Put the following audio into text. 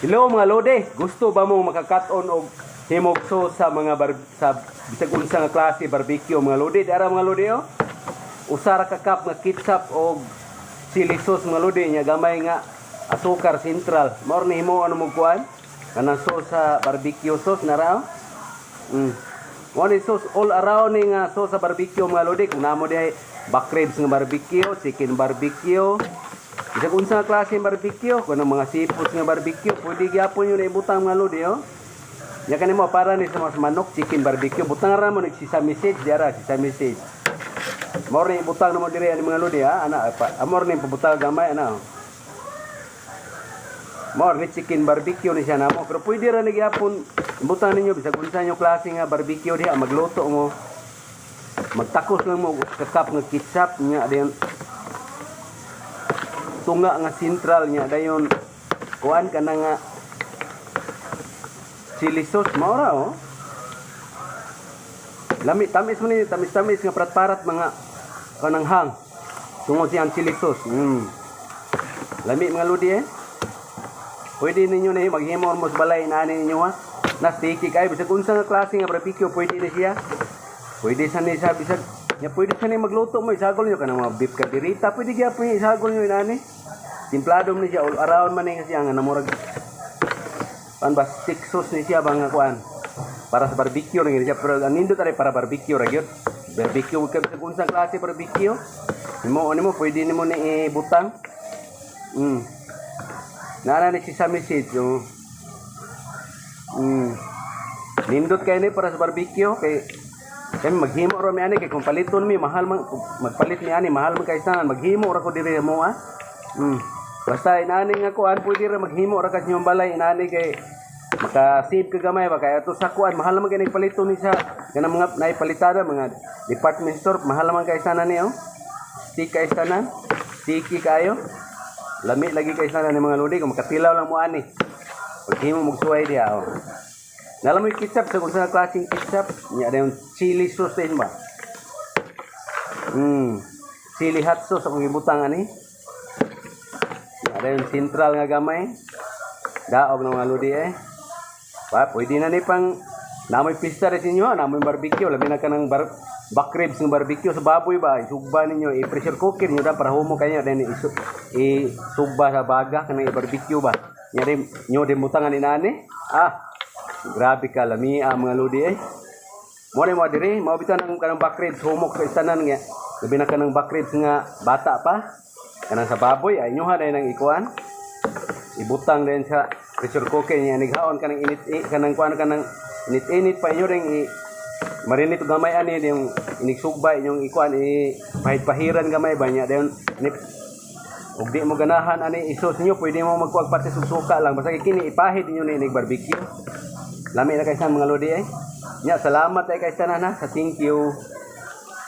Hello mga lodi, gusto ba mo makakaton og himog sauce sa mga sa bisag unsa nga klase barbecue mga lodi? Dara mga lodi oh. Usa ra ka cup nga ketchup og chili sauce mga lodi nya gamay nga asukar sentral. Mao ni himo ano mo kuan? Kanang sauce sa barbecue sauce na ra. Mo ni sauce all around ni nga sauce sa barbecue mga lodi. Kung namo dihay back ribs nga barbecue, chicken barbecue, bisag unsa nga klase ng barbecue, kuno mga seafood nga barbecue, pwede gyapon yun na ibutang mga lodi oh. Ya kanimo para ni sa mas manok chicken barbecue, butang ra mo ni sesame seeds diara, sesame seeds. Mao ni ibutang namo diri ani mga lodi ha, ana amor ni pabutang gamay ana. Mao ni chicken barbecue ni siya namo, pero pwede ra ni gyapon ibutang ninyo bisag unsa nyo klase nga barbecue diha magluto mo. Magtakos lang mo kakap nga ketchup nya dayon tunga nga sentral nya dayon kuan kana nga chili sauce mao ra oh. Lami tamis man ni tamis nga parat-parat mga kanang hang tungod siyang chili sauce. Lami mga lodi eh. Pwede ninyo na maghimo mo sa balay na ninyo ha. Na sticky kay bisag unsa nga klase nga barbecue pwede na siya. Pwede sa ni sa bisag nya pwede sa ni magluto mo isagol nyo kanang mga beef kadirita pwede gyapon isagol nyo inani. Timplado man siya all around man ni siya nga namurag pan ba stick sauce ni siya bang kuan para sa barbecue rin siya pero nindot ari para barbecue ra gyud. Barbecue kay bisag unsa klase barbecue. Nimo pwede nimo ni ibutang. Nana ni sesame seeds yung nindot kay ni para sa barbecue kay maghimo ra mi ani kay kung paliton mi mahal man magpalit mi ani mahal man kay sanan maghimo ra ko diri mo ah. Basta inani nga kuan pwede ra maghimo ra kas inyong balay inani kay maka-save ka gamay ba kay ato sa kuan mahal man kay nagpaliton ni sa kanang mga naipalitada mga department store mahal man kay sanan ni oh. Stick kay sanan, sticky kayo. Lami lagi kay sanan ni mga lodi kung makatilaw lang mo ani. Maghimo magsuway diha oh. Nalam mo yung ketchup, sa kung saan klaseng ketchup, niya ada yung chili sauce din ba? Chili hot sauce, akong ibutang ani. Ada yung central nga gamay. Daog ng mga lodi eh. Pa, pwede na ni pang, namoy pista rin ninyo, namoy barbecue, labi na ka ng back ribs ng barbecue sa baboy ba, isugba ninyo, i-pressure cooker nyo da, para humo kayo, then isugba sa baga, kanang i-barbecue ba? Nyo din butangan ni nani. Grabe ka lami mga lodi eh. Mo ni mo diri, mao bitan ang kanang back ribs humok sa istanan nga. Labi na kanang back ribs nga bata pa. Kanang sa baboy ay inyo ha dai nang ikuan. Ibutang din sa pressure cooker niya nighaon kanang init kanang kuan kanang init pa inyo ring marinate gamay ani yung inigsugba inyong ikuan pahid-pahiran gamay ba niya dayon ug di mo ganahan ani isos niyo pwede mo magkuag parte suka lang basta kini ipahid niyo ni barbecue. Lami na kay sa mga lodi eh. Nya salamat ay kay tanan ha. Thank you.